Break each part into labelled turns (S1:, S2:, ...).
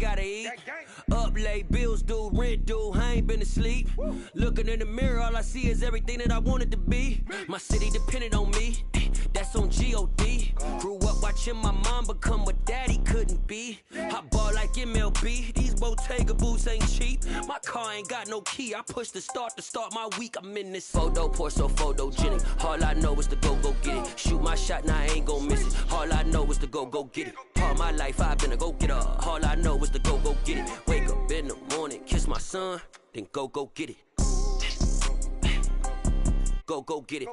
S1: gotta eat. Up late, bills due, rent due, I ain't been asleep. Looking in the mirror, all I see is everything that I wanted to be. My city depended on me, that's on G.O.D. Grew up watching my mom become what daddy couldn't be. I ball like MLB, these Bottega boots ain't cheap. My car ain't got no key, I push the start to start my week. I'm in this photo, pour so photogenic. All I know is to go get it. Shoot my shot, now I ain't gon' miss it. All I know is to go get it. All my life I've been a go-getter. All I know is to go get it. Wake up in the morning, kiss my son, then go get it. Go get it.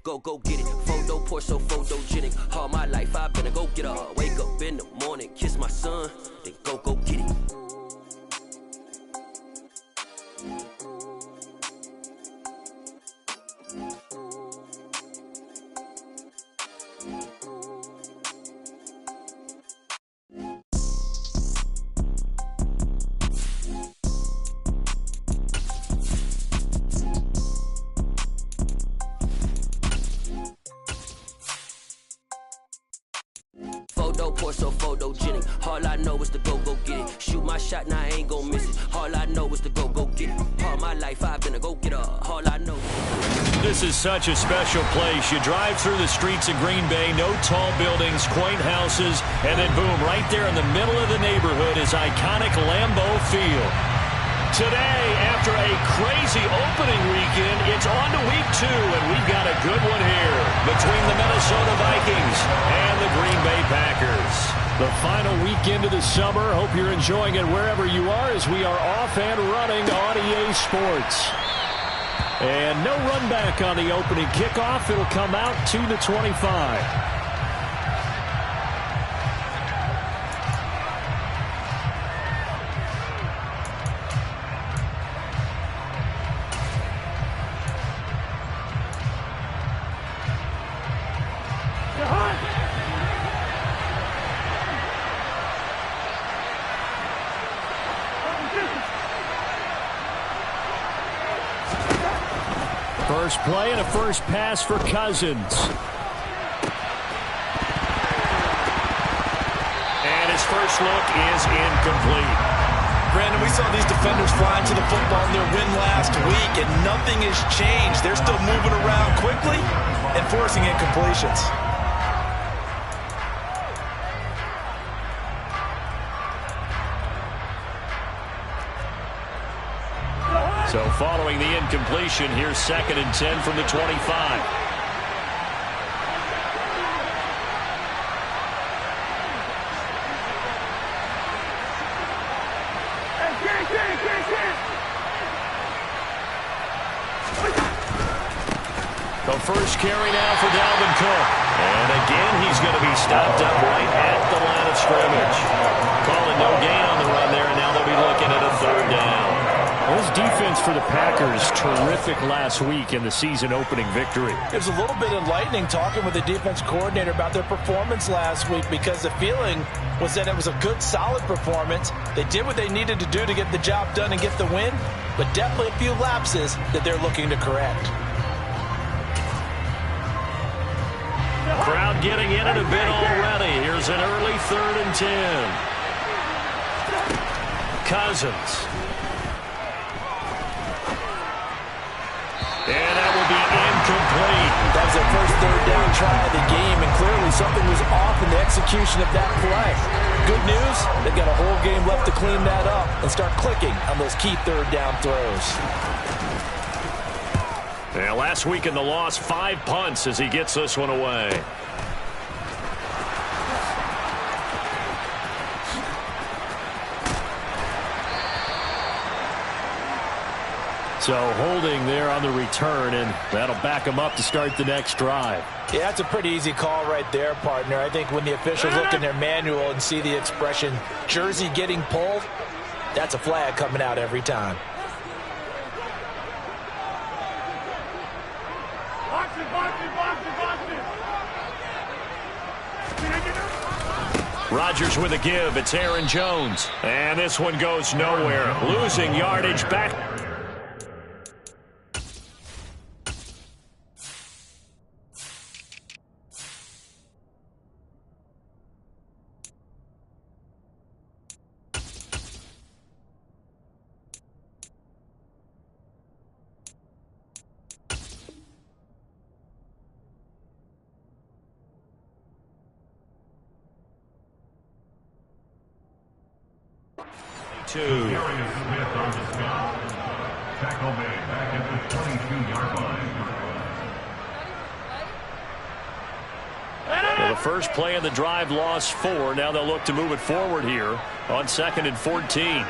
S1: Go get it. Photo, pour so photogenic. All my life I've been a go-getter. Wake up in the morning, kiss my son, then go get it. Pour so photogenic. All I know is to go get it. Shoot my shot, now I ain't gon' miss it. All I know is to go get it. All my life I've been a go-getter. All I know.
S2: This is such a special place. You drive through the streets of Green Bay, no tall buildings, quaint houses, and then boom, right there in the middle of the neighborhood is iconic Lambeau Field. Today, after a crazy opening weekend, it's on to week 2, and we've got a good one here between the Minnesota Vikings and the Green Bay Packers. The final weekend of the summer. Hope you're enjoying it wherever you are as we are off and running on EA Sports. And no run back on the opening kickoff. It'll come out to the 25. First play and a first pass for Cousins. And his first look is incomplete.
S3: Brandon, we saw these defenders flying to the football in their win last week, and nothing has changed. They're still moving around quickly and forcing incompletions.
S2: So following the incompletion, here's 2nd and 10 from the 25. The first carry now for Dalvin Cook. And again, he's going to be stopped up right at the line of scrimmage. Calling no gain on the run there, and now they'll be looking at a 3rd down.
S4: This defense for the Packers, terrific last week in the season-opening victory.
S3: It was a little bit enlightening talking with the defense coordinator about their performance last week, because the feeling was that it was a good, solid performance. They did what they needed to do to get the job done and get the win, but definitely a few lapses that they're looking to correct.
S2: Crowd getting in it a bit already. Here's an early 3rd and 10. Cousins. And that will be incomplete.
S3: That was their first 3rd down try of the game, and clearly something was off in the execution of that play. Good news, they've got a whole game left to clean that up and start clicking on those key 3rd down throws.
S2: Yeah, last week in the loss, 5 punts as he gets this one away.
S4: So holding there on the return, and that'll back him up to start the next drive.
S3: Yeah, that's a pretty easy call right there, partner. I think when the officials look in their manual and see the expression jersey getting pulled, that's a flag coming out every time.
S2: Rodgers with a give. It's Aaron Jones. And this one goes nowhere. Losing yardage back. 2.
S5: Tackle made back at the 22-yard line.
S2: Well, the first play of the drive lost 4. Now they'll look to move it forward here on 2nd and 14.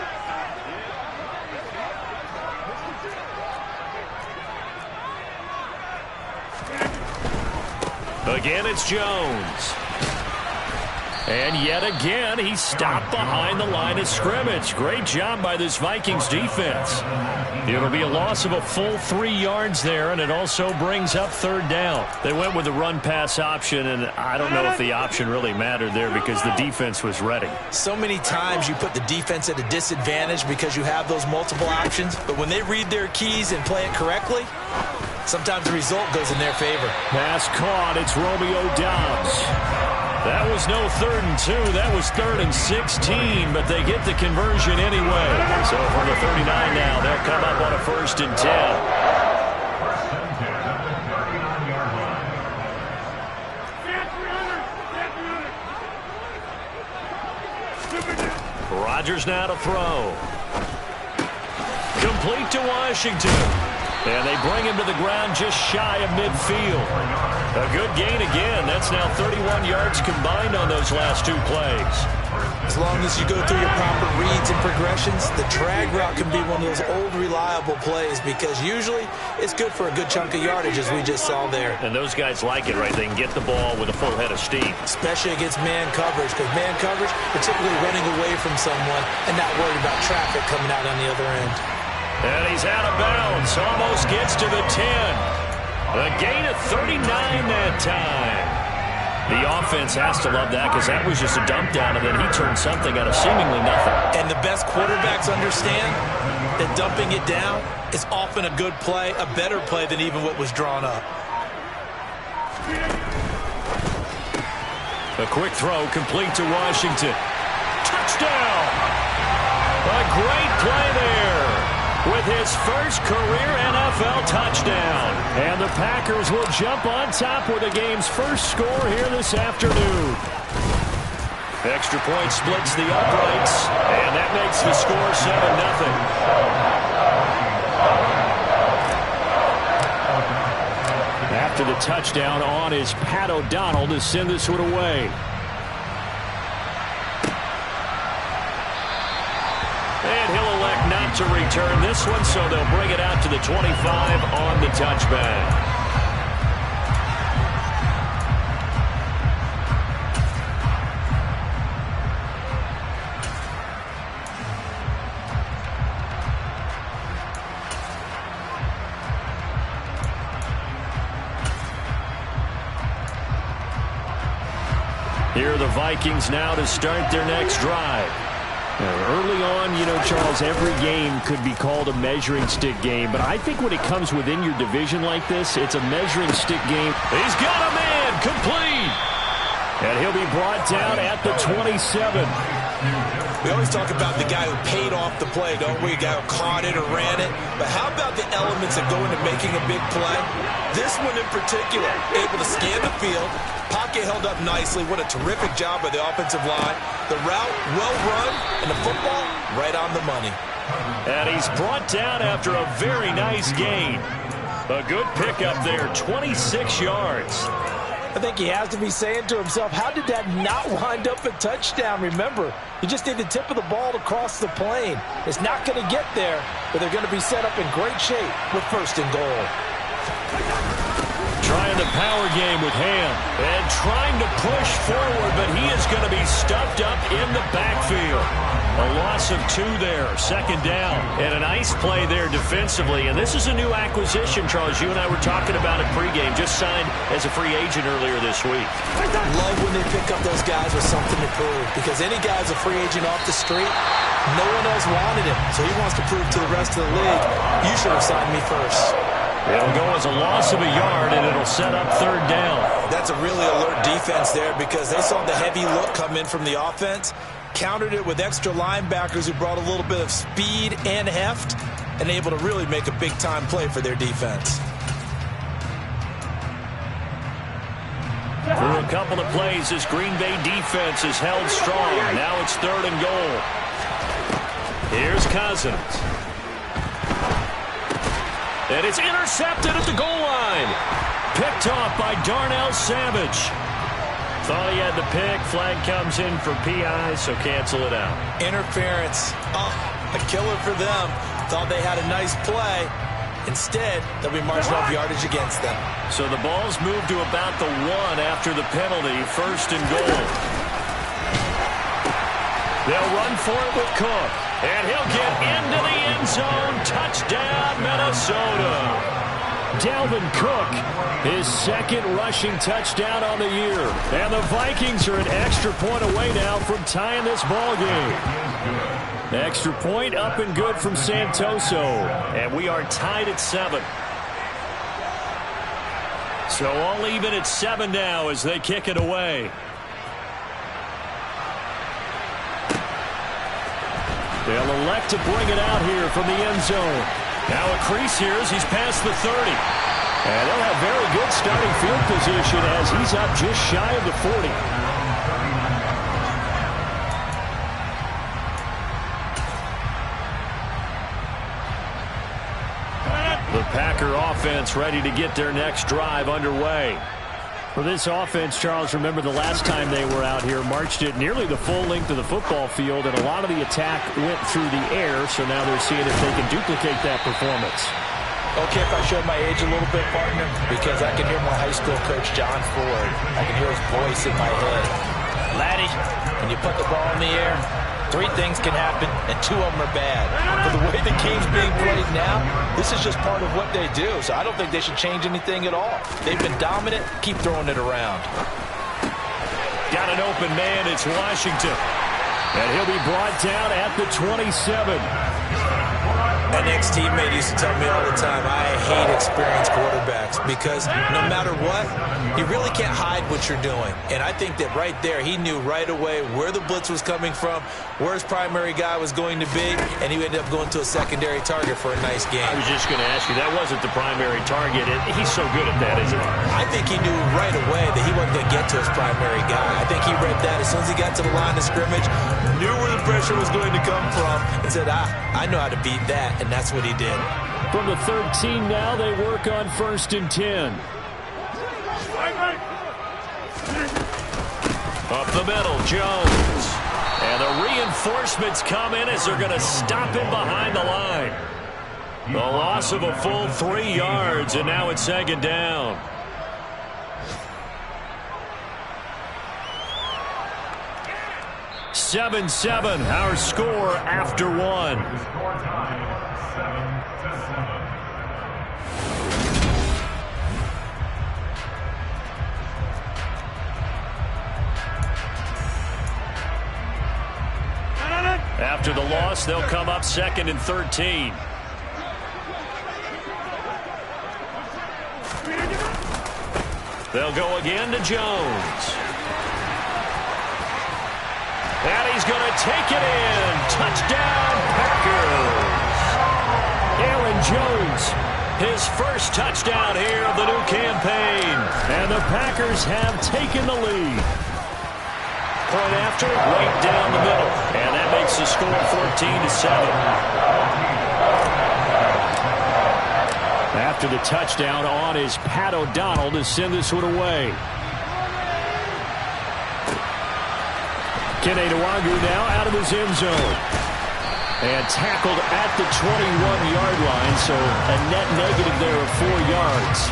S2: Again, it's Jones. And yet again, he's stopped behind the line of scrimmage. Great job by this Vikings defense. It'll be a loss of a full 3 yards there, and it also brings up 3rd down. They went with the run-pass option, and I don't know if the option really mattered there because the defense was ready.
S3: So many times you put the defense at a disadvantage because you have those multiple options, but when they read their keys and play it correctly, sometimes the result goes in their favor.
S2: Pass caught. It's Romeo Doubs. That was no 3rd and 2. That was 3rd and 16, but they get the conversion anyway. So from the 39 now, they'll come up on a 1st and 10.
S5: 1st and 10 at the 39-yard line.
S2: Rodgers now to throw. Complete to Washington. And they bring him to the ground just shy of midfield. A good gain again. That's now 31 yards combined on those last 2 plays.
S3: As long as you go through your proper reads and progressions, the drag route can be one of those old reliable plays because usually it's good for a good chunk of yardage as we just saw there.
S2: And those guys like it, right? They can get the ball with a full head of steam.
S3: Especially against man coverage because man coverage, particularly running away from someone and not worried about traffic coming out on the other end.
S2: And he's out of bounds. Almost gets to the 10. A gain of 39 that time. The offense has to love that because that was just a dump down, and then he turned something out of seemingly nothing.
S3: And the best quarterbacks understand that dumping it down is often a good play, a better play than even what was drawn up.
S2: A quick throw complete to Washington. Touchdown! A great play there with his first career NFL touchdown. And the Packers will jump on top with the game's first score here this afternoon. Extra point splits the uprights, and that makes the score 7-0. After the touchdown on is Pat O'Donnell to send this one away. And he'll elect not to return this one, so they'll bring it out to the 25 on the touchback. Here are the Vikings now to start their next drive. Early on, you know, Charles, every game could be called a measuring stick game, but I think when it comes within your division like this, it's a measuring stick game. He's got a man complete, and he'll be brought down at the 27.
S3: We always talk about the guy who paid off the play, don't we? The guy who caught it or ran it. But how about the elements that go into making a big play? This one in particular, able to scan the field. Pocket held up nicely. What a terrific job by the offensive line. The route, well run, and the football, right on the money.
S2: And he's brought down after a very nice gain. A good pickup there, 26 yards.
S3: I think he has to be saying to himself, how did that not wind up a touchdown? Remember, you just need the tip of the ball to cross the plane. It's not going to get there, but they're going to be set up in great shape with 1st and goal.
S2: Trying the power game with Ham and trying to push forward, but he is going to be stuffed up in the backfield. A loss of 2 there, 2nd down. And a nice play there defensively. And this is a new acquisition, Charles. You and I were talking about it pregame. Just signed as a free agent earlier this week.
S3: Love when they pick up those guys with something to prove. Because any guy's a free agent off the street, no one else wanted him. So he wants to prove to the rest of the league, you should have signed me first.
S2: It'll go as a loss of a yard, and it'll set up 3rd down.
S3: That's a really alert defense there because they saw the heavy look come in from the offense, countered it with extra linebackers who brought a little bit of speed and heft, and able to really make a big-time play for their defense.
S2: Through a couple of plays, this Green Bay defense is held strong. Now it's 3rd and goal. Here's Cousins. And it's intercepted at the goal line. Picked off by Darnell Savage. Thought he had the pick. Flag comes in for PI, so cancel it out.
S3: Interference. Oh, a killer for them. Thought they had a nice play. Instead, they'll be marching off yardage against them.
S2: So the ball's moved to about the 1 after the penalty. 1st and goal. They'll run for it with Cook. And he'll get into the end zone. Touchdown, Minnesota. Dalvin Cook, his 2nd rushing touchdown on the year. And the Vikings are an extra point away now from tying this ball game. Extra point up and good from Santoso. And we are tied at 7. So all even at 7 now as they kick it away. They'll elect to bring it out here from the end zone. Now a crease here as he's past the 30. And they'll have very good starting field position as he's up just shy of the 40. The Packer offense ready to get their next drive underway. For this offense, Charles, remember the last time they were out here, marched it nearly the full length of the football field, and a lot of the attack went through the air, so now they're seeing if they can duplicate that performance.
S3: Okay, if I showed my age a little bit, partner, because I can hear my high school coach, John Ford. I can hear his voice in my head. Laddie, when you put the ball in the air, 3 things can happen, and 2 of them are bad. For the way the game's being played now, this is just part of what they do, so I don't think they should change anything at all. They've been dominant. Keep throwing it around.
S2: Got an open man. It's Washington. And he'll be brought down at the 27.
S3: An ex-teammate used to tell me all the time, I hate experienced quarterbacks because no matter what, you really can't hide what you're doing. And I think that right there, he knew right away where the blitz was coming from, where his primary guy was going to be, and he ended up going to a secondary target for a nice game.
S2: I was just going to ask you, that wasn't the primary target, and he's so good at that, isn't he?
S3: I think he knew right away that he wasn't going to get to his primary guy. I think he read that as soon as he got to the line of scrimmage, knew where the pressure was going to come from, and said, I know how to beat that. And that's what he did.
S2: From the 13 now, they work on 1st and 10. Up the middle, Jones. And the reinforcements come in as they're going to stop him behind the line. The loss of a full 3 yards, and now it's 2nd down. (7-7) our score after 1. After the loss, they'll come up 2nd and 13. They'll go again to Jones. And he's going to take it in. Touchdown, Packers. Aaron Jones, his first touchdown here of the new campaign. And the Packers have taken the lead. Point after, right down the middle. And that makes the score 14-7. After the touchdown on is Pat O'Donnell to send this one away. Kene Nwangwu now out of his end zone. And tackled at the 21-yard line, so a net negative there of 4 yards.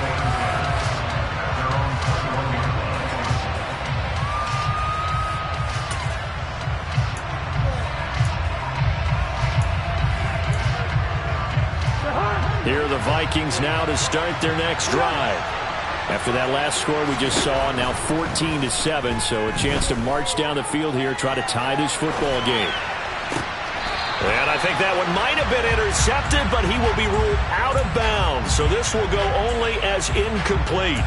S2: Here are the Vikings now to start their next drive. After that last score we just saw, now 14-7, so a chance to march down the field here, try to tie this football game. And I think that one might have been intercepted, but he will be ruled out of bounds, so this will go only as incomplete.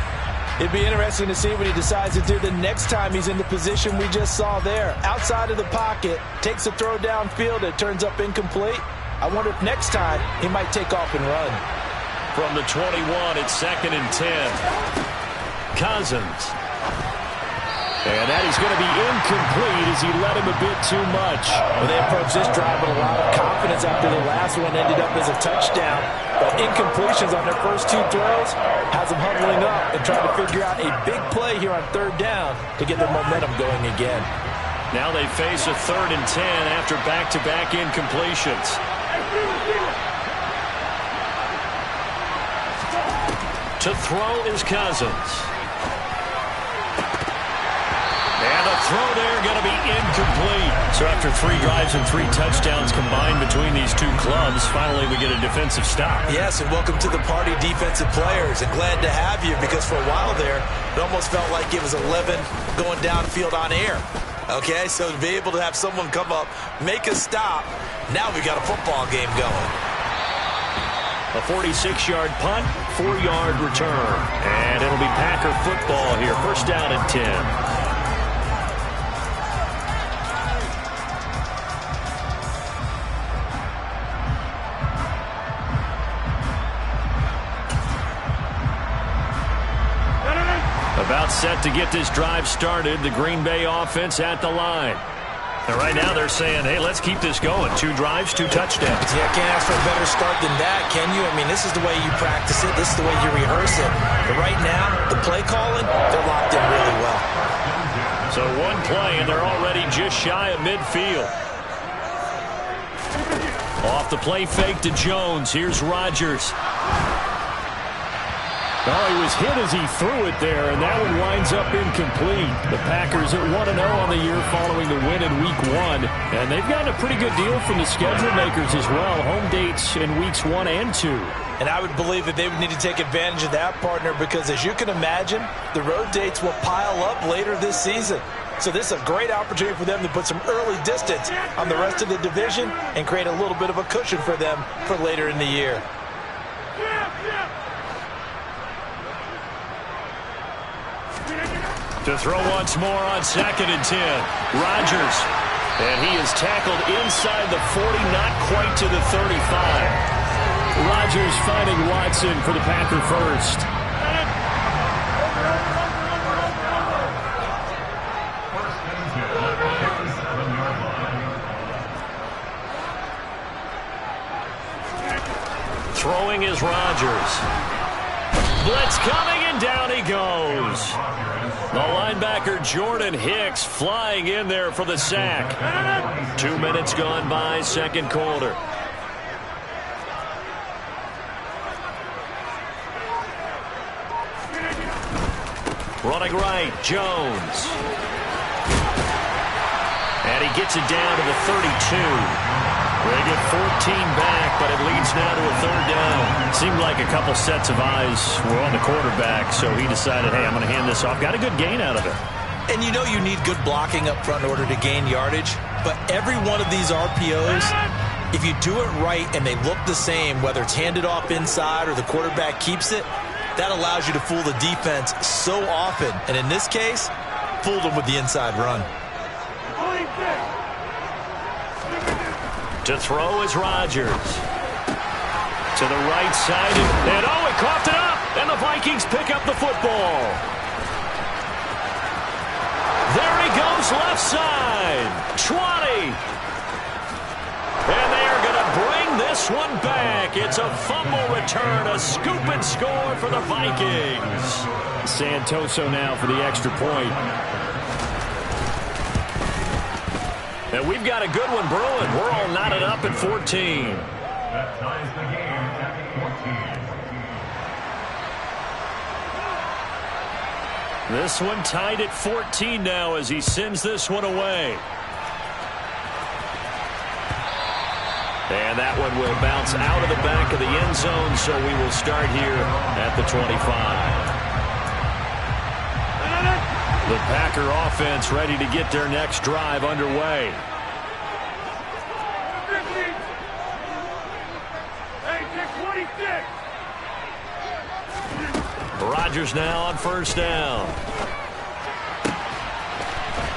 S3: It'd be interesting to see what he decides to do the next time he's in the position we just saw there. Outside of the pocket, takes a throw downfield, it turns up incomplete. I wonder if next time he might take off and run.
S2: From the 21, it's 2nd and 10. Cousins. And that is going to be incomplete as he let him a bit too much.
S3: Well, they approached this drive with a lot of confidence after the last one ended up as a touchdown. But incompletions on their first two throws has them huddling up and trying to figure out a big play here on third down to get their momentum going again.
S2: Now they face a 3rd and 10 after back-to-back incompletions. To throw is Cousins. And the throw there going to be incomplete. So after 3 drives and 3 touchdowns combined between these two clubs, finally we get a defensive stop.
S3: Yes, and welcome to the party, defensive players. And glad to have you, because for a while there, it almost felt like it was 11 going downfield on air. Okay, so to be able to have someone come up, make a stop, now we got a football game going.
S2: A 46-yard punt, 4-yard return. And it'll be Packer football here. First down and 10. About set to get this drive started. The Green Bay offense at the line. And right now they're saying, hey, let's keep this going. 2 drives, 2 touchdowns.
S3: Yeah, can't ask for a better start than that, can you? I mean, this is the way you practice it. This is the way you rehearse it. But right now, the play calling, they're locked in really well.
S2: So 1 play, and they're already just shy of midfield. Off the play fake to Jones. Here's Rodgers. Oh, he was hit as he threw it there, and that one winds up incomplete. The Packers at 1-0 on the year following the win in Week 1. And they've gotten a pretty good deal from the schedule makers as well. Home dates in Weeks 1 and 2.
S3: And I would believe that they would need to take advantage of that, partner, because as you can imagine, the road dates will pile up later this season. So this is a great opportunity for them to put some early distance on the rest of the division and create a little bit of a cushion for them for later in the year.
S2: To throw once more on 2nd and 10. Rodgers. And he is tackled inside the 40, not quite to the 35. Rodgers finding Watson for the Packer first. Throwing is Rodgers. Blitz coming, and down he goes. The linebacker Jordan Hicks flying in there for the sack. 2 minutes gone by, second quarter. Running right, Jones. And he gets it down to the 32. They get 14 back, but it leads now to a 3rd down. Seemed like a couple sets of eyes were on the quarterback, so he decided, hey, I'm going to hand this off. Got a good gain out of it.
S3: And you know you need good blocking up front in order to gain yardage, but every one of these RPOs, if you do it right and they look the same, whether it's handed off inside or the quarterback keeps it, that allows you to fool the defense so often. And in this case, fooled them with the inside run.
S2: To throw is Rodgers. To the right side. And oh, he coughed it up. And the Vikings pick up the football. There he goes, left side. 20. And they are going to bring this one back. It's a fumble return, a scoop and score for the Vikings. Santoso now for the extra point. And we've got a good one brewing. We're all knotted up at 14.
S5: That ties the game at 14.
S2: This one tied at 14 now as he sends this one away. And that one will bounce out of the back of the end zone, so we will start here at the 25. The Packer offense ready to get their next drive underway. Rodgers now on first down.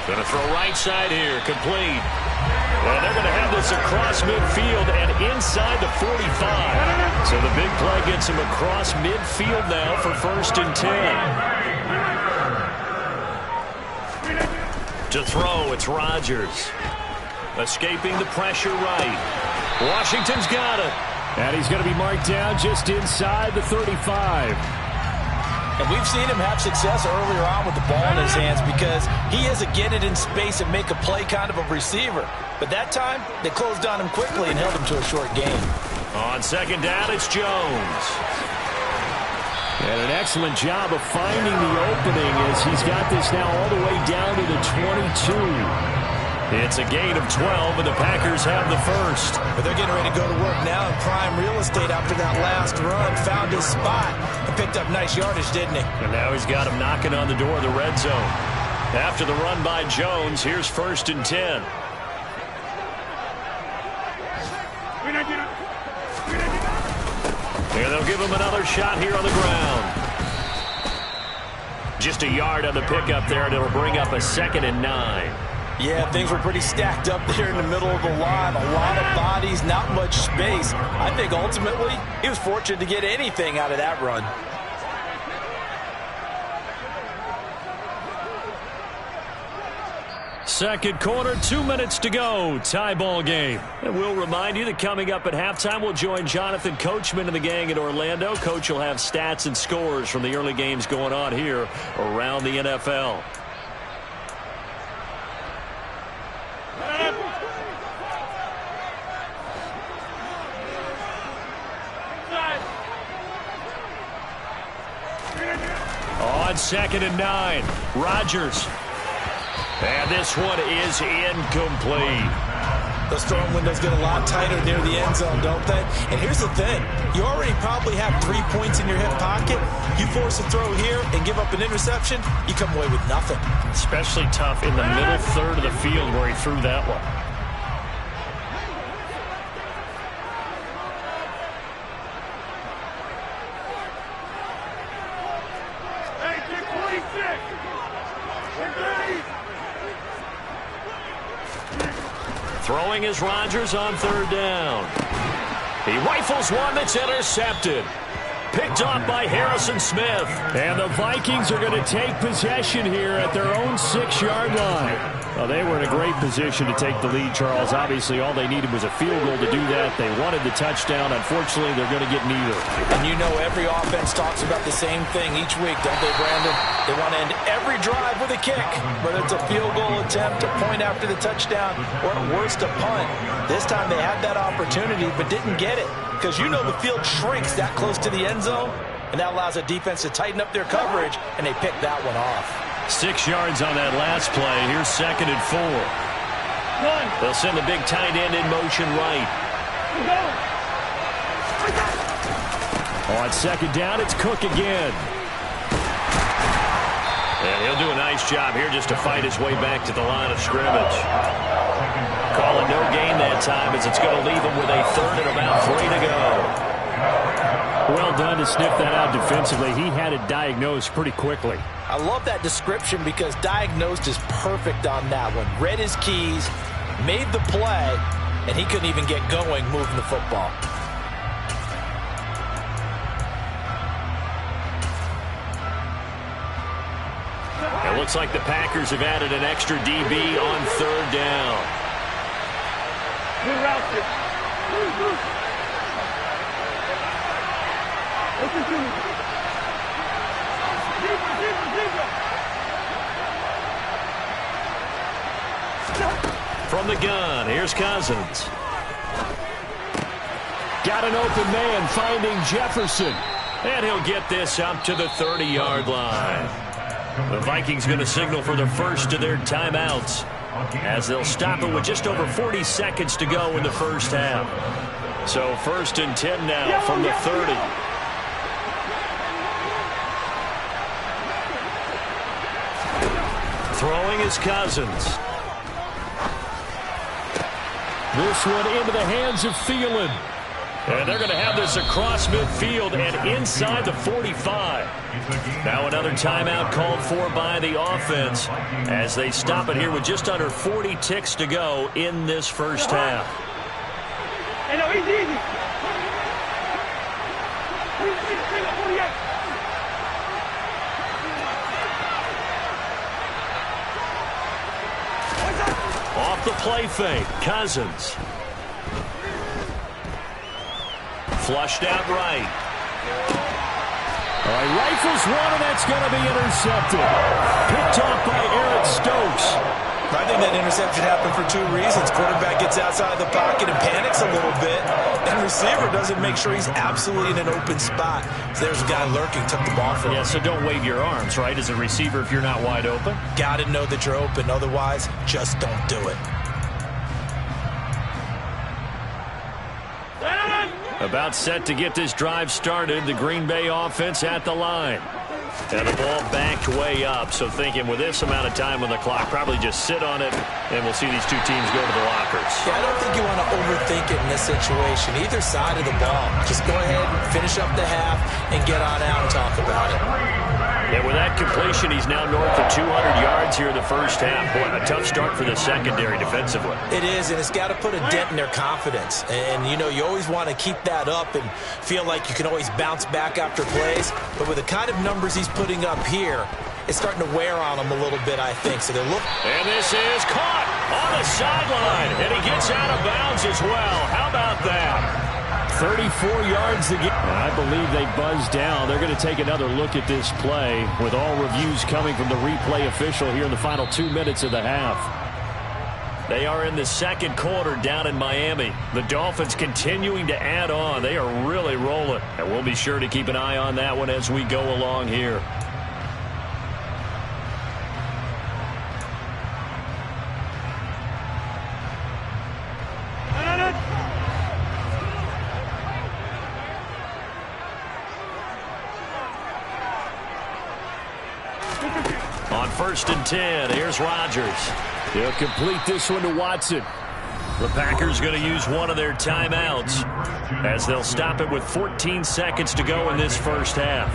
S2: Going to throw right side here, complete. And they're going to have this across midfield and inside the 45. So the big play gets him across midfield now for 1st and 10. To throw, it's Rodgers. Escaping the pressure right. Washington's got it.
S4: And he's going to be marked down just inside the 35.
S3: And we've seen him have success earlier on with the ball in his hands because he is a get it in space and make a play kind of a receiver. But that time, they closed on him quickly and held him to a short gain.
S2: On second down, it's Jones.
S4: And an excellent job of finding the opening as he's got this now all the way down to the 22.
S2: It's a gain of 12, and the Packers have the first.
S3: But they're getting ready to go to work now in prime real estate after that last run. Found his spot and picked up nice yardage, didn't he?
S2: And now he's got him knocking on the door of the red zone. After the run by Jones, here's 1st and 10. And they'll give him another shot here on the ground. Just a yard on the pickup there, and it'll bring up a 2nd and 9.
S3: Yeah, things were pretty stacked up there in the middle of the line. A lot of bodies, not much space. I think ultimately he was fortunate to get anything out of that run.
S2: Second quarter, 2 minutes to go. Tie ball game. And we'll remind you that coming up at halftime, we'll join Jonathan Coachman and the gang in Orlando. Coach will have stats and scores from the early games going on here around the NFL. On 2nd and 9, Rodgers. And this one is incomplete.
S3: Those throwing windows get a lot tighter near the end zone, don't they? And here's the thing. You already probably have 3 points in your hip pocket. You force a throw here and give up an interception, you come away with nothing.
S2: Especially tough in the middle third of the field where he threw that one. Throwing is Rodgers on 3rd down. He rifles one that's intercepted. Picked off by Harrison Smith.
S4: And the Vikings are going to take possession here at their own 6-yard line. Well, they were in a great position to take the lead, Charles. Obviously, all they needed was a field goal to do that. They wanted the touchdown. Unfortunately, they're going to get neither.
S3: And you know every offense talks about the same thing each week, don't they, Brandon? They want to end every drive with a kick, whether it's a field goal attempt, a point after the touchdown, or at worst, a punt. This time they had that opportunity but didn't get it because you know the field shrinks that close to the end zone, and that allows a defense to tighten up their coverage, and they pick that one off.
S2: 6 yards on that last play. Here's 2nd and 4. They'll send the big tight end in motion right.
S4: On 2nd down, it's Cook again.
S2: And he'll do a nice job here just to fight his way back to the line of scrimmage. Calling no gain that time as it's going to leave him with a 3rd and about 3 to go.
S4: Well done to sniff that out defensively. He had it diagnosed pretty quickly.
S3: I love that description because diagnosed is perfect on that one. Read his keys, made the play, and he couldn't even get going moving the football.
S2: It looks like the Packers have added an extra DB on 3rd down. From the gun, here's Cousins.
S4: Got an open man finding Jefferson.
S2: And he'll get this up to the 30-yard line. The Vikings going to signal for the first of their timeouts as they'll stop it with just over 40 seconds to go in the first half. So 1st and 10 now from the 30. Throwing is Cousins.
S4: This one into the hands of Thielen.
S2: And they're going to have this across midfield and inside the 45. Now another timeout called for by the offense as they stop it here with just under 40 ticks to go in this first half.
S6: Hey, no, he's easy.
S2: Off the play fake, Cousins. Flushed out right.
S4: All right, rifles one, and that's going to be intercepted. Picked off by Eric Stokes.
S3: I think that interception happened for two reasons. Quarterback gets outside the pocket and panics a little bit, and receiver doesn't make sure he's absolutely in an open spot. So there's a guy lurking, took the ball from him.
S2: Yeah, so don't wave your arms, right, as a receiver if you're not wide open.
S3: Got to know that you're open. Otherwise, just don't do it.
S2: About set to get this drive started. The Green Bay offense at the line. And the ball backed way up. So thinking with this amount of time on the clock, probably just sit on it, and we'll see these two teams go to the lockers.
S3: Yeah, I don't think you want to overthink it in this situation. Either side of the ball. Just go ahead and finish up the half and get on out and talk about it.
S2: And with that completion, he's now north of 200 yards here in the first half. Boy, a tough start for the secondary defensively.
S3: It is, and it's got to put a dent in their confidence. And, you know, you always want to keep that up and feel like you can always bounce back after plays. But with the kind of numbers he's putting up here, it's starting to wear on them a little bit, I think. So they're looking.
S2: And this is caught on the sideline. And he gets out of bounds as well. How about that?
S4: 34 yards to get. I believe they buzzed down. They're going to take another look at this play with all reviews coming from the replay official here in the final 2 minutes of the half.
S2: They are in the second quarter down in Miami. The Dolphins continuing to add on. They are really rolling. And we'll be sure to keep an eye on that one as we go along here. On 1st and 10, here's Rodgers.
S4: He'll complete this one to Watson.
S2: The Packers going to use one of their timeouts as they'll stop it with 14 seconds to go in this first half.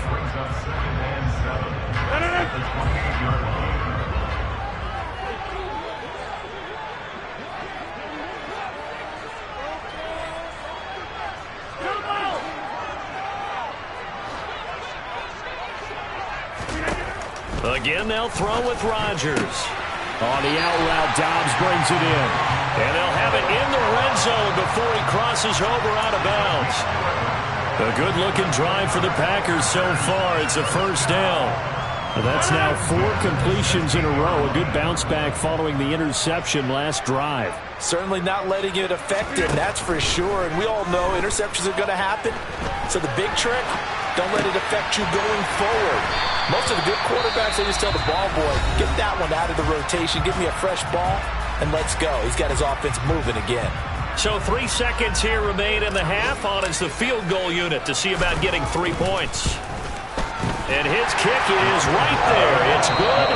S2: Again, they'll throw with Rodgers.
S4: On the out route, Dobbs brings it in.
S2: And they'll have it in the red zone before he crosses over out of bounds. A good-looking drive for the Packers so far. It's a first down.
S4: Well, that's now 4 completions in a row. A good bounce back following the interception last drive.
S3: Certainly not letting it affect him, that's for sure. And we all know interceptions are going to happen. So the big trick, don't let it affect you going forward. Most of the good quarterbacks, they just tell the ball boy, get that one out of the rotation, give me a fresh ball, and let's go. He's got his offense moving again.
S2: So 3 seconds here remain in the half. On is the field goal unit to see about getting 3 points. And his kick is right there. It's good.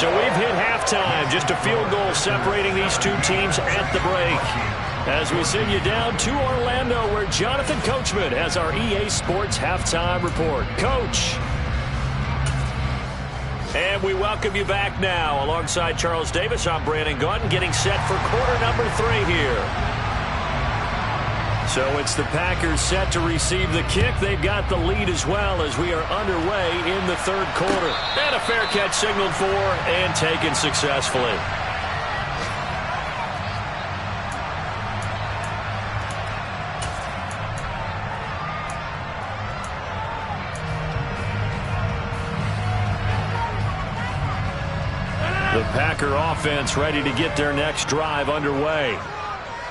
S2: So we've hit halftime. Just a field goal separating these two teams at the break. As we send you down to Orlando, where Jonathan Coachman has our EA Sports halftime report. Coach. And we welcome you back now. Alongside Charles Davis, I'm Brandon Gaudin, getting set for quarter number 3 here. So it's the Packers set to receive the kick. They've got the lead as well as we are underway in the third quarter. And a fair catch signaled for and taken successfully. The Packer offense ready to get their next drive underway.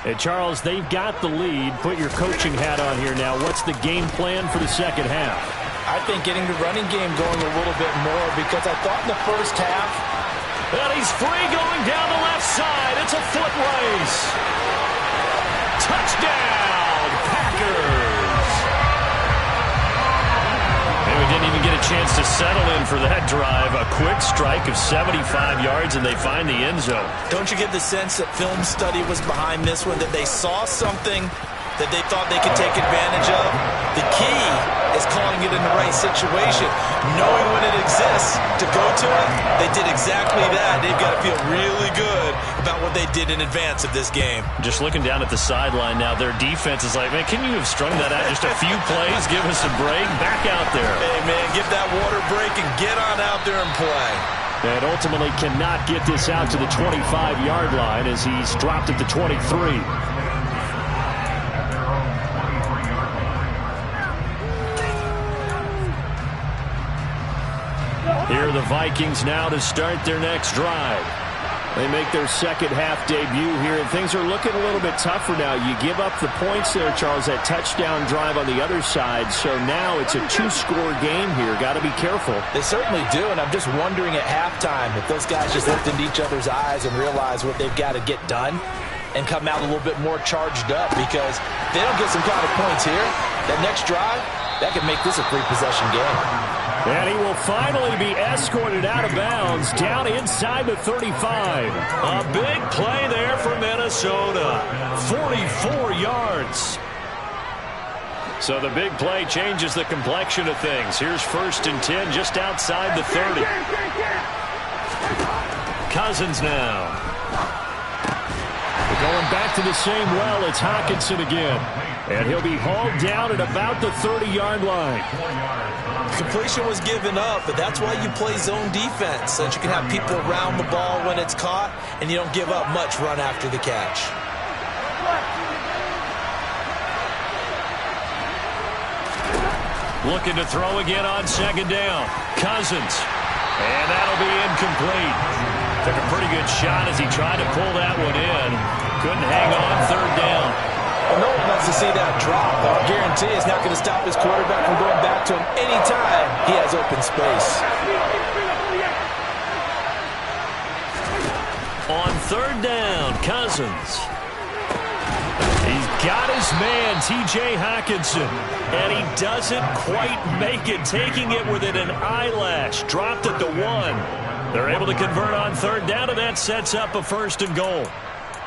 S4: And Charles, they've got the lead. Put your coaching hat on here now. What's the game plan for the second half?
S3: I think getting the running game going a little bit more, because I thought in the first half.
S2: And he's free going down the left side. It's a foot race. Touchdown, Packers. And we didn't even get a chance to settle in for that drive. A quick strike of 75 yards, and they find the end zone.
S3: Don't you get the sense that film study was behind this one, that they saw something that they thought they could take advantage of? The key is calling it in the right situation. Knowing when it exists to go to it, they did exactly that. They've got to feel really good about what they did in advance of this game.
S2: Just looking down at the sideline now, their defense is like, man, can you have strung that out just a few plays? Give us a break. Back out there.
S3: Hey, man, give that water break and get on out there and play.
S4: And ultimately cannot get this out to the 25-yard line as he's dropped at the 23. Here are the Vikings now to start their next drive. They make their second half debut here, and things are looking a little bit tougher now. You give up the points there, Charles, that touchdown drive on the other side. So now it's a two-score game here. Got to be careful.
S3: They certainly do, and I'm just wondering at halftime if those guys just looked into each other's eyes and realized what they've got to get done and come out a little bit more charged up, because if they don't get some kind of points here, that next drive, that could make this a three-possession game.
S4: And he will finally be escorted out of bounds down inside the 35.
S2: A big play there for Minnesota. 44 yards. So the big play changes the complexion of things. Here's 1st and 10 just outside the 30. Cousins now.
S4: We're going back to the same well. It's Hockenson again. And he'll be hauled down at about the 30-yard line.
S3: Completion was given up, but that's why you play zone defense, so that you can have people around the ball when it's caught, and you don't give up much run after the catch.
S2: Looking to throw again on 2nd down. Cousins. And that'll be incomplete. Took a pretty good shot as he tried to pull that one in. Couldn't hang on 3rd down.
S3: Well, no one wants to see that drop, but I guarantee it's not going to stop his quarterback from going back to him anytime he has open space.
S2: On 3rd down, Cousins. He's got his man, T.J. Hockenson, and he doesn't quite make it, taking it within an eyelash. Dropped at the 1. They're able to convert on 3rd down, and that sets up a 1st and goal.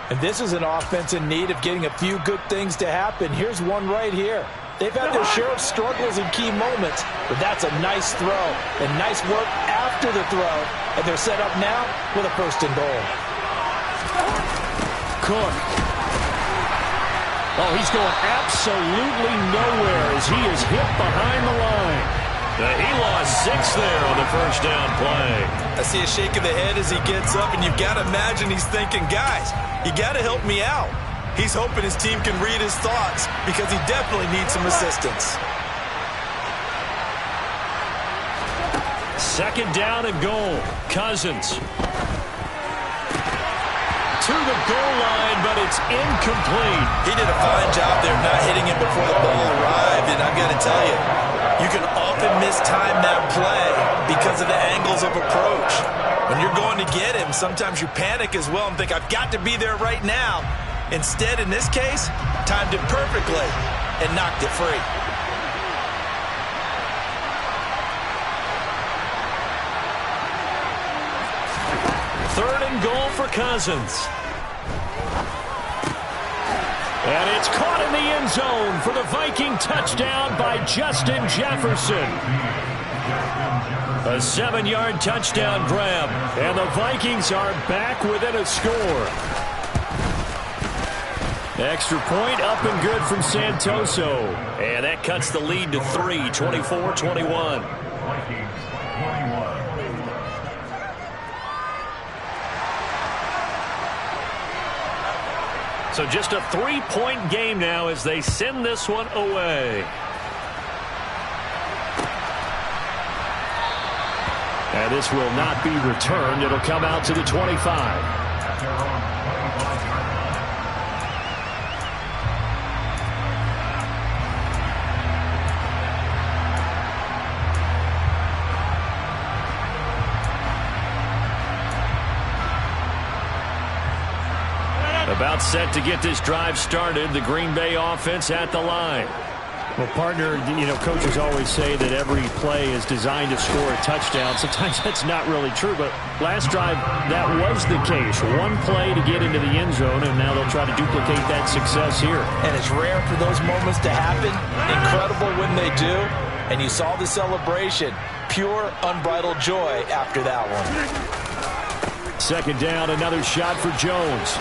S3: And this is an offense in need of getting a few good things to happen. Here's one right here. They've had their share of struggles in key moments, but that's a nice throw and nice work after the throw. And they're set up now with a 1st and goal.
S4: Cook. Oh, he's going absolutely nowhere as he is hit behind the line.
S2: He lost 6 there on the 1st down play.
S3: I see a shake of the head as he gets up, and you've got to imagine he's thinking, guys, you got to help me out. He's hoping his team can read his thoughts because he definitely needs some assistance.
S2: 2nd down and goal. Cousins. To the goal line, but it's incomplete.
S3: He did a fine job there not hitting him before the ball arrived, and I've got to tell you, you can often mistime that play because of the angles of approach. When you're going to get him, sometimes you panic as well and think, I've got to be there right now. Instead, in this case, timed it perfectly and knocked it free.
S2: Third and goal for Cousins.
S4: And it's caught in the end zone for the Viking touchdown by Justin Jefferson.
S2: A 7-yard touchdown grab.
S4: And the Vikings are back within a score. Extra point up and good from Santoso.
S2: And that cuts the lead to 3, 24-21. So just a 3-point game now as they send this one away.
S4: And this will not be returned. It'll come out to the 25.
S2: About set to get this drive started. The Green Bay offense at the line.
S4: Well, partner, coaches always say that every play is designed to score a touchdown. Sometimes that's not really true, but last drive, that was the case. One play to get into the end zone, and now they'll try to duplicate that success here.
S3: And it's rare for those moments to happen. Incredible when they do. And you saw the celebration. Pure, unbridled joy after that one.
S4: 2nd down, another shot for Jones.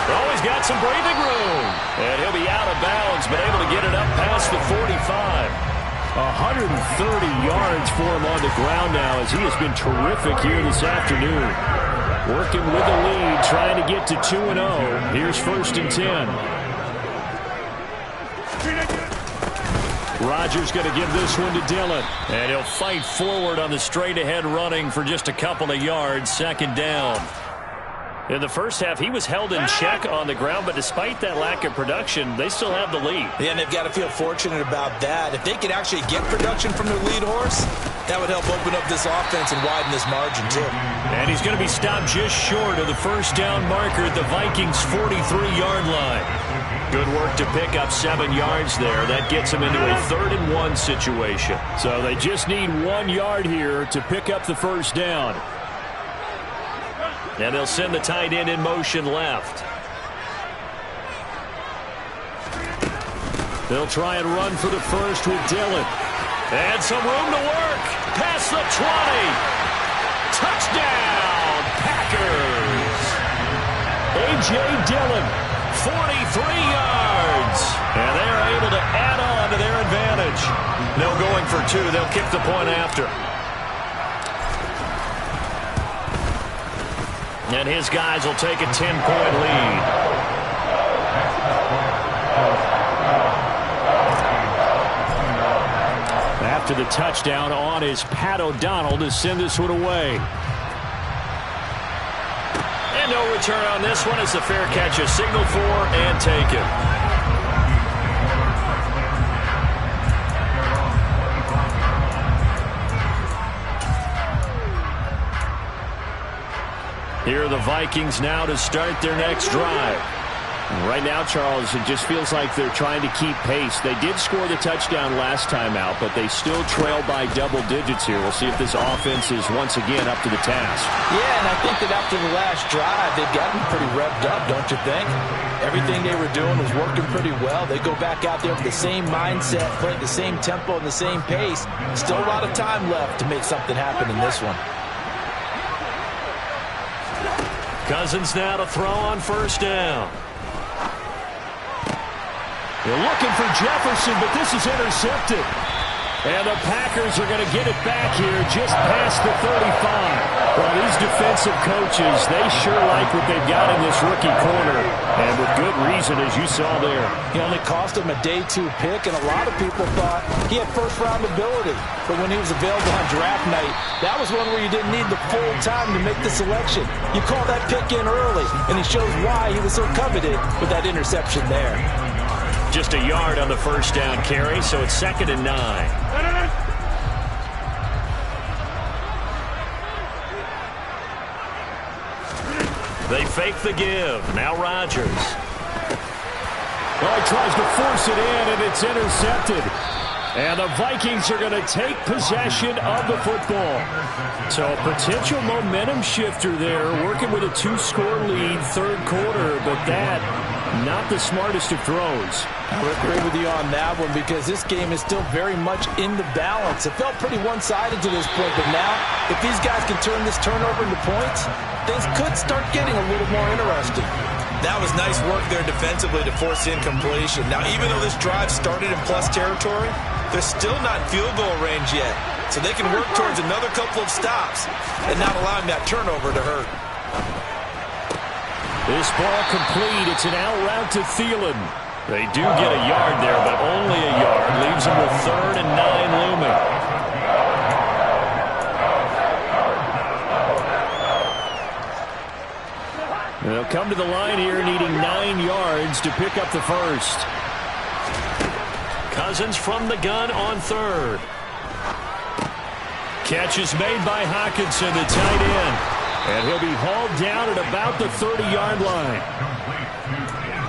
S2: Oh, he's got some breathing room. And he'll be out of bounds, but able to get it up past the 45.
S4: 130 yards for him on the ground now as he has been terrific here this afternoon. Working with the lead, trying to get to 2-0. Here's 1st and 10. Rodgers going to give this one to Dillon. And he'll fight forward on the straight-ahead running for just a couple of yards. 2nd down. In the first half, he was held in check on the ground, but despite that lack of production, they still have the lead.
S3: Yeah, and they've got to feel fortunate about that. If they could actually get production from their lead horse, that would help open up this offense and widen this margin, too.
S4: And he's going to be stopped just short of the 1st down marker at the Vikings' 43-yard line. Good work to pick up 7 yards there. That gets them into a 3rd and 1 situation. So they just need 1 yard here to pick up the 1st down. And they'll send the tight end in motion left. They'll try and run for the 1st with Dillon. And some room to work. Past the 20. Touchdown, Packers. A.J. Dillon, 43 yards. And they're able to add on to their advantage. No going for 2. They'll kick the point after. And his guys will take a 10-point lead. After the touchdown on is Pat O'Donnell to send this one away. And no return on this one as the fair catch is signaled for and taken. Here are the Vikings now to start their next drive. Right now, Charles, it just feels like they're trying to keep pace. They did score the touchdown last time out, but they still trail by double digits here. We'll see if this offense is once again up to the task.
S3: Yeah, and I think that after the last drive, they've gotten pretty revved up, don't you think? Everything they were doing was working pretty well. They go back out there with the same mindset, playing the same tempo and the same pace. Still a lot of time left to make something happen in this one.
S4: Cousins now to throw on 1st down. They're looking for Jefferson, but this is intercepted. And the Packers are going to get it back here just past the 35. Well, these defensive coaches, they sure like what they've got in this rookie corner. And with good reason, as you saw there.
S3: He only cost him a day 2 pick, and a lot of people thought he had 1st-round ability. But when he was available on draft night, that was one where you didn't need the full time to make the selection. You call that pick in early, and he shows why he was so coveted with that interception there.
S4: Just a yard on the 1st down carry, so it's 2nd and 9. They fake the give. Now Rodgers. Well, he tries to force it in, and it's intercepted. And the Vikings are going to take possession of the football. So a potential momentum shifter there, working with a 2-score lead, 3rd quarter, but that not the smartest of throws.
S3: I would agree with you on that one because this game is still very much in the balance. It felt pretty one-sided to this point, but now if these guys can turn this turnover into points, things could start getting a little more interesting. That was nice work there defensively to force incompletion. Now, even though this drive started in plus territory, they're still not in field goal range yet. So they can work towards another couple of stops and not allowing that turnover to hurt.
S4: This ball complete. It's an out route to Thielen. They do get a yard there, but only a yard. Leaves them with 3rd and 9 looming. They'll come to the line here needing 9 yards to pick up the 1st. Cousins from the gun on 3rd. Catch is made by Hockenson, the tight end. And he'll be hauled down at about the 30-yard line.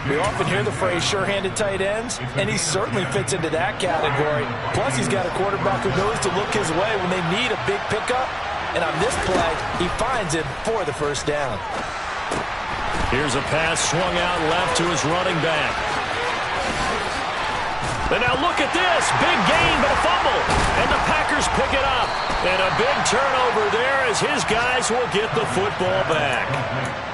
S3: We often hear the phrase sure-handed tight ends, and he certainly fits into that category. Plus, he's got a quarterback who knows to look his way when they need a big pickup. And on this play, he finds it for the 1st down.
S4: Here's a pass swung out left to his running back.
S2: And now look at this. Big gain, but a fumble. And the Packers pick it up. And a big turnover there as his guys will get the football back.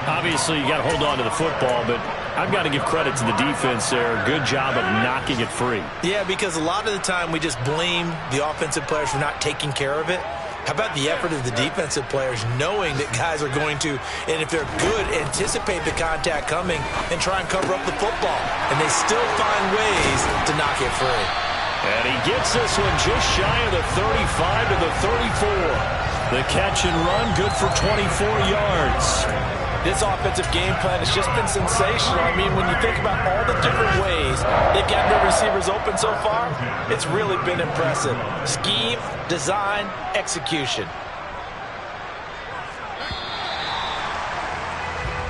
S2: Obviously, you got to hold on to the football, but I've got to give credit to the defense there. Good job of knocking it free.
S3: Yeah, because a lot of the time we just blame the offensive players for not taking care of it. How about the effort of the defensive players knowing that guys are going to, and if they're good, anticipate the contact coming and try and cover up the football. And they still find ways to knock it free.
S2: And he gets this one just shy of the 35 to the 34. The catch and run, good for 24 yards.
S3: This offensive game plan has just been sensational. I mean, when you think about all the different ways they've gotten their receivers open so far, it's really been impressive. Scheme, design, execution.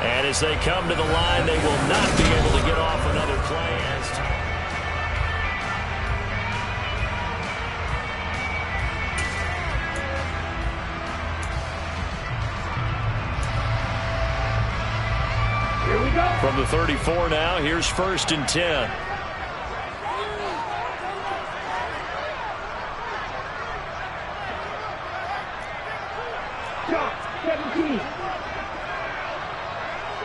S2: And as they come to the line, they will not be able to get off another play. From the 34 now, here's 1st and 10.
S6: Shot, 17.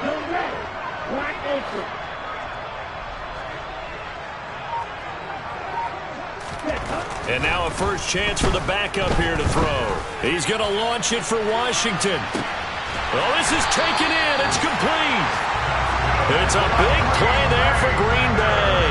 S6: No red. Black apron.
S2: And now a first chance for the backup here to throw. He's going to launch it for Washington. Well, this is taken in. It's complete. It's a big play there for Green Bay.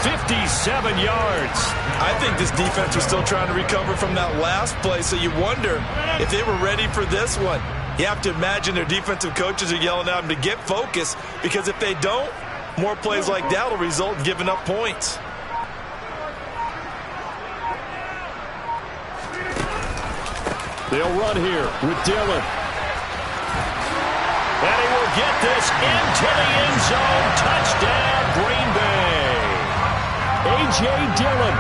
S2: 57 yards.
S3: I think this defense was still trying to recover from that last play, so you wonder if they were ready for this one. You have to imagine their defensive coaches are yelling at them to get focused, because if they don't, more plays like that will result in giving up points.
S2: They'll run here with Dillon. And he will get this into the end zone. Touchdown, Green Bay. A.J. Dillon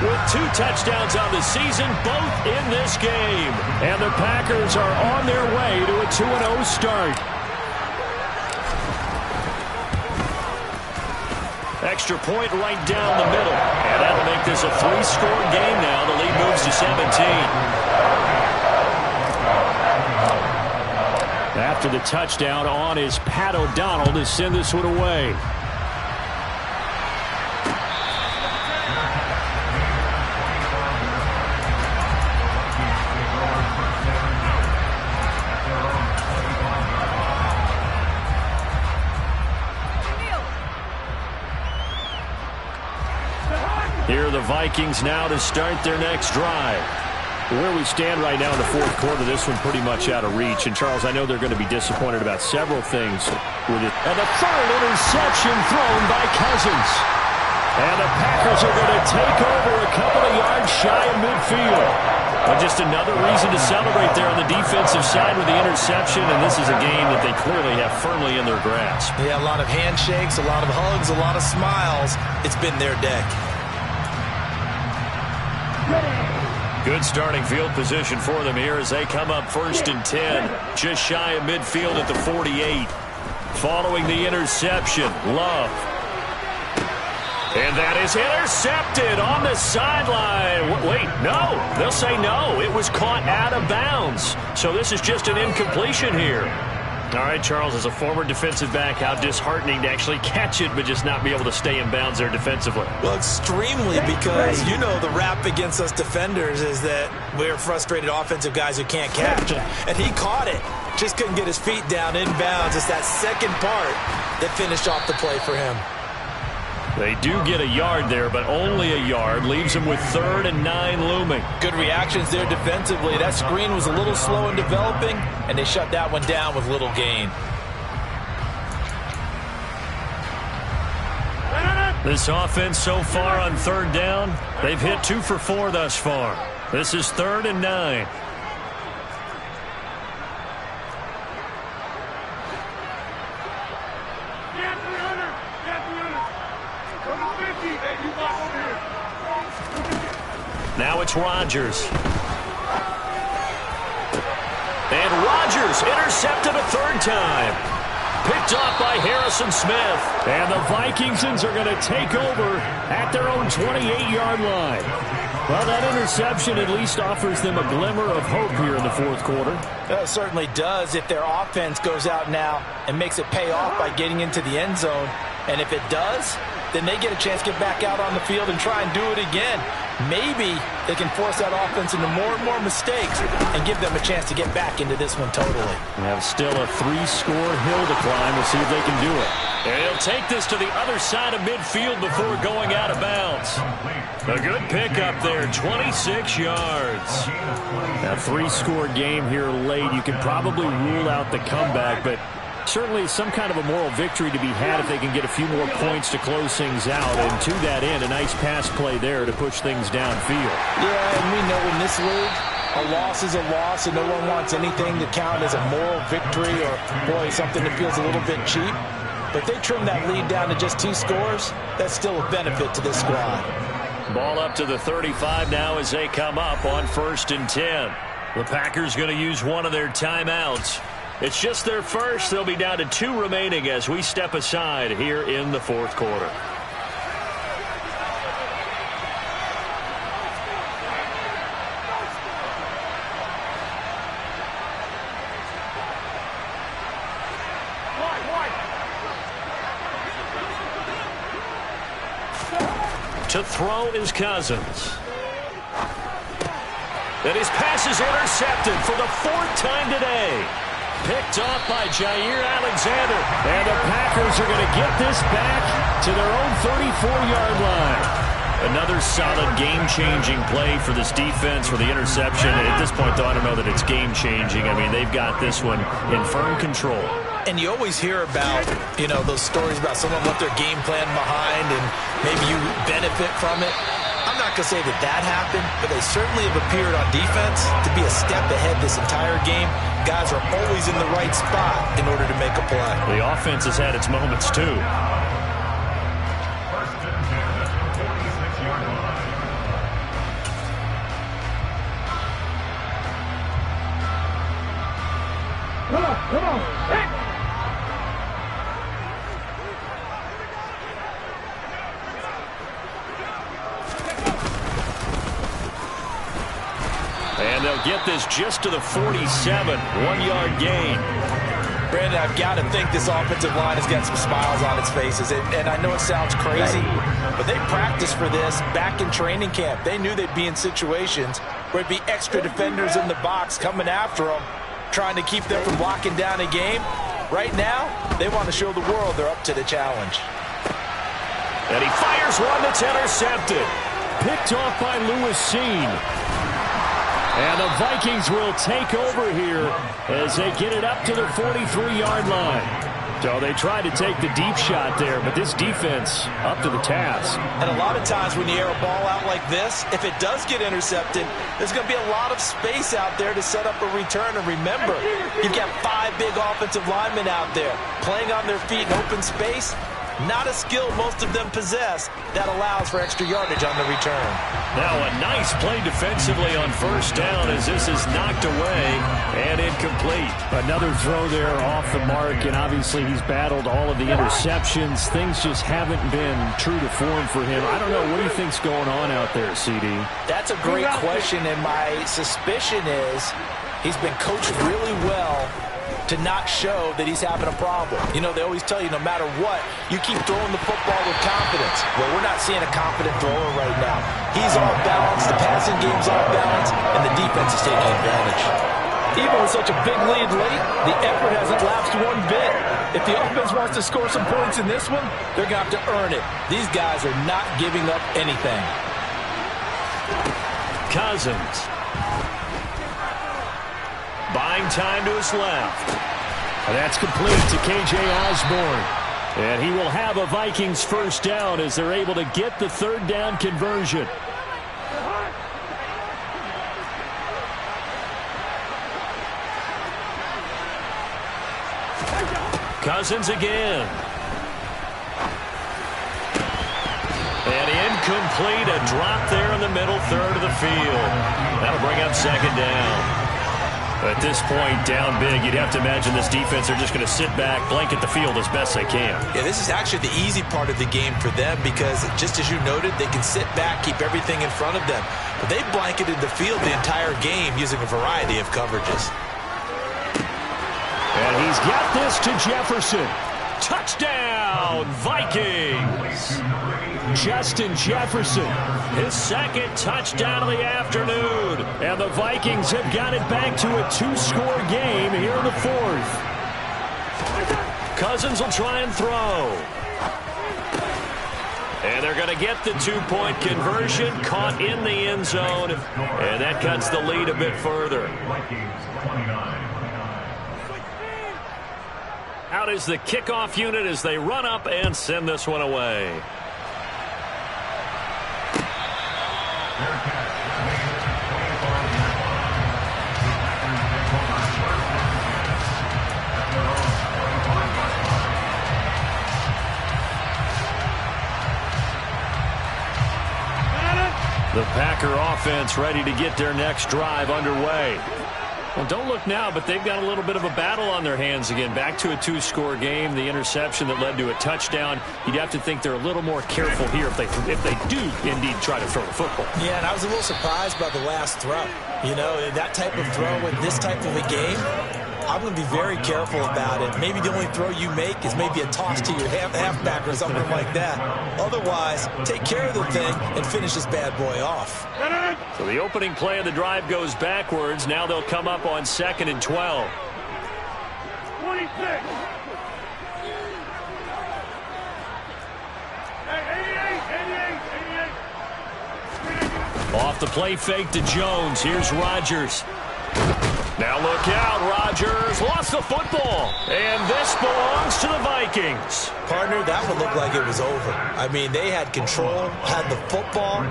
S2: with 2 touchdowns on the season, both in this game. And the Packers are on their way to a 2-0 start. Extra point right down the middle. And that'll make this a 3-score game now. The lead moves to 17. After the touchdown on is Pat O'Donnell to send this one away. Here are the Vikings now to start their next drive. Where we stand right now in the 4th quarter, this one pretty much out of reach. And, Charles, I know they're going to be disappointed about several things with it. And the 3rd interception thrown by Cousins. And the Packers are going to take over a couple of yards shy of midfield. But just another reason to celebrate there on the defensive side with the interception. And this is a game that they clearly have firmly in their grasp.
S3: Yeah, a lot of handshakes, a lot of hugs, a lot of smiles. It's been their day.
S2: Good starting field position for them here as they come up 1st and 10. Just shy of midfield at the 48. Following the interception, Love. And that is intercepted on the sideline. Wait, no. They'll say no. It was caught out of bounds. So this is just an incompletion here. All right, Charles, as a former defensive back, how disheartening to actually catch it but just not be able to stay in bounds there defensively.
S3: Well, extremely, because you know the rap against us defenders is that we're frustrated offensive guys who can't catch. And he caught it. Just couldn't get his feet down in bounds. It's that second part that finished off the play for him.
S2: They do get a yard there, but only a yard. Leaves them with 3rd and 9 looming.
S3: Good reactions there defensively. That screen was a little slow in developing, and they shut that one down with little gain.
S2: This offense so far on 3rd down, they've hit 2 for 4 thus far. This is 3rd and 9. Now it's Rodgers. And Rodgers intercepted a 3rd time. Picked off by Harrison Smith.
S4: And the Vikingsons are going to take over at their own 28-yard line. Well, that interception at least offers them a glimmer of hope here in the fourth quarter.
S3: It certainly does if their offense goes out now and makes it pay off by getting into the end zone. And if it does, then they get a chance to get back out on the field and try and do it again. Maybe they can force that offense into more and more mistakes and give them a chance to get back into this one totally.
S4: We have still a 3-score hill to climb. We'll see if they can do it.
S2: And he'll take this to the other side of midfield before going out of bounds. A good pickup there, 26 yards.
S4: A 3-score game here late. You can probably rule out the comeback, but certainly some kind of a moral victory to be had if they can get a few more points to close things out. And to that end, a nice pass play there to push things downfield.
S3: Yeah, and we know in this league, a loss is a loss, and no one wants anything to count as a moral victory or, boy, something that feels a little bit cheap. But if they trim that lead down to just 2 scores, that's still a benefit to this squad.
S2: Ball up to the 35 now as they come up on 1st and 10. The Packers going to use one of their timeouts. It's just their first. They'll be down to 2 remaining as we step aside here in the fourth quarter. To throw is Cousins. And his pass is intercepted for the 4th time today. Picked off by Jair Alexander.
S4: And the Packers are going to get this back to their own 34-yard line.
S2: Another solid game-changing play for this defense for the interception. At this point, though, I don't know that it's game-changing. I mean, they've got this one in firm control.
S3: And you always hear about, those stories about someone left their game plan behind and maybe you benefit from it. I'm not going to say that happened, but they certainly have appeared on defense to be a step ahead this entire game. Guys are always in the right spot in order to make a play.
S2: The offense has had its moments, too.
S6: Come on, back.
S2: And they'll get this just to the 47, 1-yard gain.
S3: Brandon, I've got to think this offensive line has got some smiles on its faces. And I know it sounds crazy, but they practiced for this back in training camp. They knew they'd be in situations where it'd be extra defenders in the box coming after them, trying to keep them from locking down a game. Right now, they want to show the world they're up to the challenge.
S2: And he fires one that's intercepted.
S4: Picked off by Lewis Cine. And the Vikings will take over here as they get it up to the 43-yard line. So they tried to take the deep shot there, but this defense up to the task.
S3: And a lot of times when you air a ball out like this, if it does get intercepted, there's going to be a lot of space out there to set up a return. And remember, you've got 5 big offensive linemen out there playing on their feet in open space. Not a skill most of them possess that allows for extra yardage on the return.
S2: Now a nice play defensively on 1st down as this is knocked away and incomplete.
S4: Another throw there off the mark, and obviously he's battled all of the interceptions. Things just haven't been true to form for him. I don't know. What do you think's going on out there, CD?
S3: That's a great question, and my suspicion is he's been coached really well to not show that he's having a problem. They always tell you no matter what, you keep throwing the football with confidence. Well, we're not seeing a confident thrower right now. He's off balance, the passing game's off balance, and the defense is taking advantage. Even with such a big lead late, the effort hasn't lapsed one bit. If the offense wants to score some points in this one, they're going to have to earn it. These guys are not giving up anything.
S2: Cousins. Buying time to his left.
S4: And that's complete to K.J. Osborne. And he will have a Vikings 1st down as they're able to get the 3rd down conversion.
S2: Cousins again. And incomplete. A drop there in the middle 3rd of the field. That'll bring up 2nd down. At this point, down big, you'd have to imagine this defense are just going to sit back, blanket the field as best they can.
S3: Yeah, this is actually the easy part of the game for them because, just as you noted, they can sit back, keep everything in front of them. But they blanketed the field the entire game using a variety of coverages.
S4: And he's got this to Jefferson. Touchdown, Vikings! Justin Jefferson, his second touchdown of the afternoon. And the Vikings have got it back to a 2-score game here in the fourth. Cousins will try and throw. And they're going to get the 2-point conversion, caught in the end zone. And that cuts the lead a bit further. Out is the kickoff unit as they run up and send this one away. The Packer offense ready to get their next drive underway. Well, don't look now, but they've got a little bit of a battle on their hands again. Back to a 2-score game. The interception that led to a touchdown. You'd have to think they're a little more careful here if they do indeed try to throw the football.
S3: Yeah, and I was a little surprised by the last throw. You know, that type of throw in this type of a game, I'm going to be very careful about it. Maybe the only throw you make is maybe a toss to your halfback or something like that. Otherwise, take care of the thing and finish this bad boy off.
S4: So the opening play of the drive goes backwards. Now they'll come up on 2nd and 12.
S6: 26. 88.
S4: Off the play fake to Jones. Here's Rodgers. Now look out, Rodgers lost the football, and this belongs to the Vikings.
S3: Partner, that would look like it was over. I mean, they had control, had the football,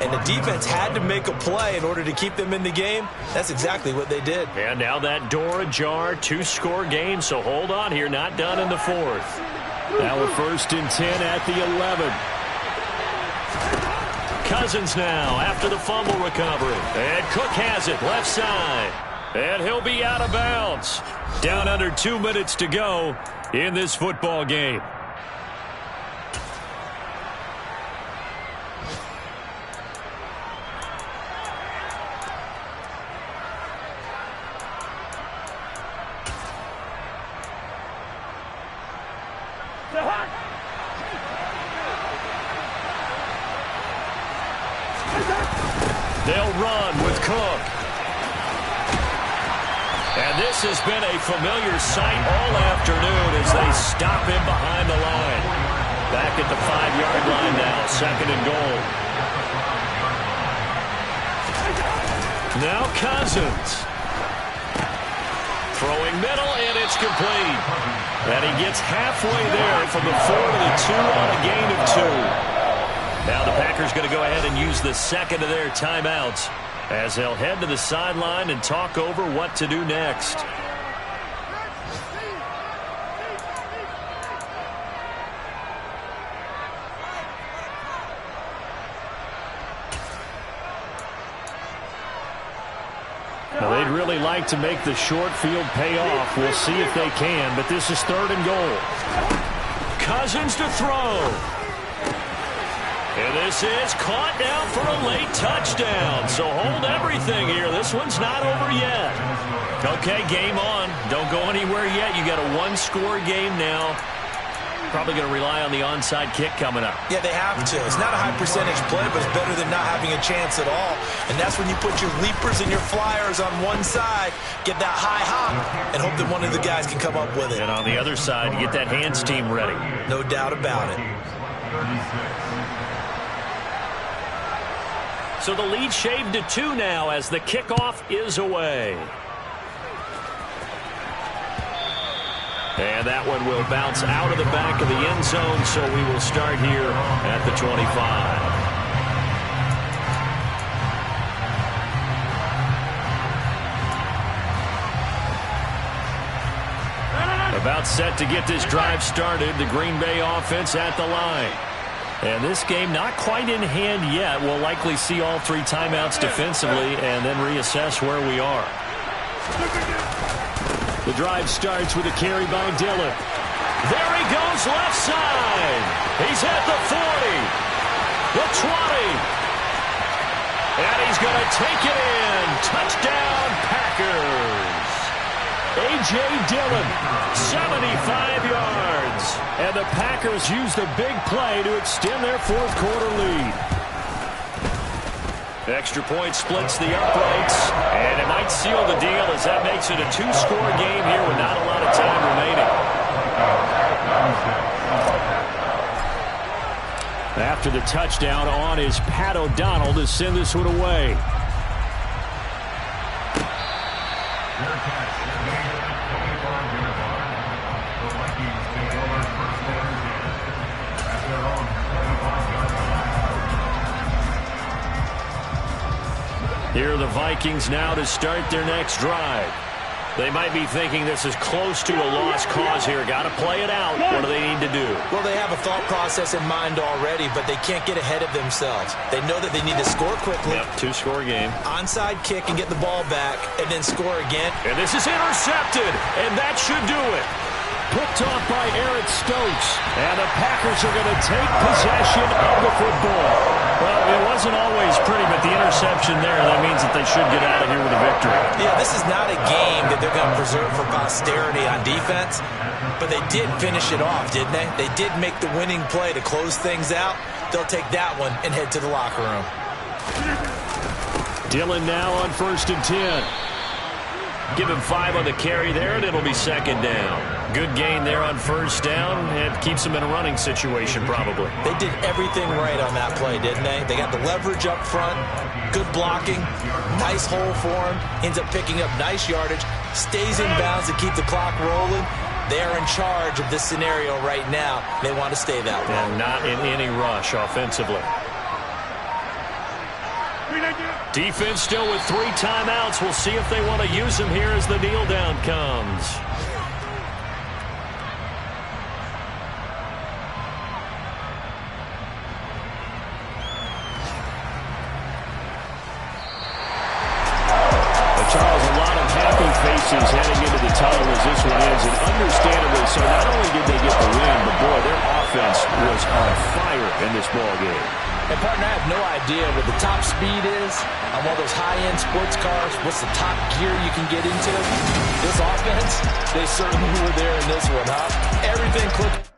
S3: and the defense had to make a play in order to keep them in the game. That's exactly what they did.
S4: And now that door ajar, 2-score game, so hold on here, not done in the fourth. Now a 1st and 10 at the 11. Cousins now after the fumble recovery. And Cook has it left side. And he'll be out of bounds. Down under 2 minutes to go in this football game. They'll run with Cook. And this has been a familiar sight all afternoon as they stop him behind the line. Back at the 5-yard line now, 2nd and goal. Now Cousins. Throwing middle, and it's complete. And he gets halfway there from the 4 to the 2 on a gain of 2. Now the Packers going to go ahead and use the second of their timeouts as they'll head to the sideline and talk over what to do next. Now they'd really like to make the short field pay off. We'll see if they can, but this is 3rd and goal. Cousins to throw. And this is caught now for a late touchdown. So hold everything here. This one's not over yet. Okay, game on. Don't go anywhere yet. You got a 1-score game now. Probably going to rely on the onside kick coming up.
S3: Yeah, they have to. It's not a high percentage play, but it's better than not having a chance at all. And that's when you put your leapers and your flyers on one side, get that high hop, and hope that one of the guys can come up with it.
S4: And on the other side, you get that hands team ready.
S3: No doubt about it.
S4: So the lead shaved to 2 now as the kickoff is away. And that one will bounce out of the back of the end zone, so we will start here at the 25. About set to get this drive started, the Green Bay offense at the line. And this game not quite in hand yet. We'll likely see all 3 timeouts defensively and then reassess where we are. The drive starts with a carry by Dillon. There he goes left side. He's at the 40, the 20, and he's going to take it in. Touchdown, Packers. A.J. Dillon, 75 yards. And the Packers use the big play to extend their fourth quarter lead. Extra point splits the uprights, and it might seal the deal as that makes it a two-score game here with not a lot of time remaining. After the touchdown, on is Pat O'Donnell to send this one away. Here are the Vikings now to start their next drive. They might be thinking this is close to a lost cause here. Got to play it out. What do they need to do?
S3: Well, they have a thought process in mind already, but they can't get ahead of themselves. They know that they need to score quickly.
S4: Yep, two-score game.
S3: Onside kick and get the ball back, and then score again.
S4: And this is intercepted, and that should do it. Picked off by Eric Stokes. And the Packers are going to take possession of the football. Well, it wasn't always pretty, but the interception there, that means that they should get out of here with a victory.
S3: Yeah, this is not a game that they're going to preserve for posterity on defense, but they did finish it off, didn't they? They did make the winning play to close things out. They'll take that one and head to the locker room.
S4: Dillon now on 1st and 10. Give him 5 on the carry there, and it'll be 2nd down. Good gain there on 1st down, and keeps him in a running situation probably.
S3: They did everything right on that play, didn't they? They got the leverage up front, good blocking, nice hole for him, ends up picking up nice yardage, stays in bounds to keep the clock rolling. They're in charge of this scenario right now. They want to stay that way.
S4: And not in any rush offensively. Defense still with 3 timeouts. We'll see if they want to use them here as the kneel down comes. Charles, a lot of happy faces heading into the tunnel as this one ends, and understandably so. Not only did they get the win, but boy, their offense was on fire in this ball game.
S3: And, partner, I have no idea what the top speed is on one of those high-end sports cars. What's the top gear you can get into? This offense, they certainly were there in this one, huh? Everything clicked.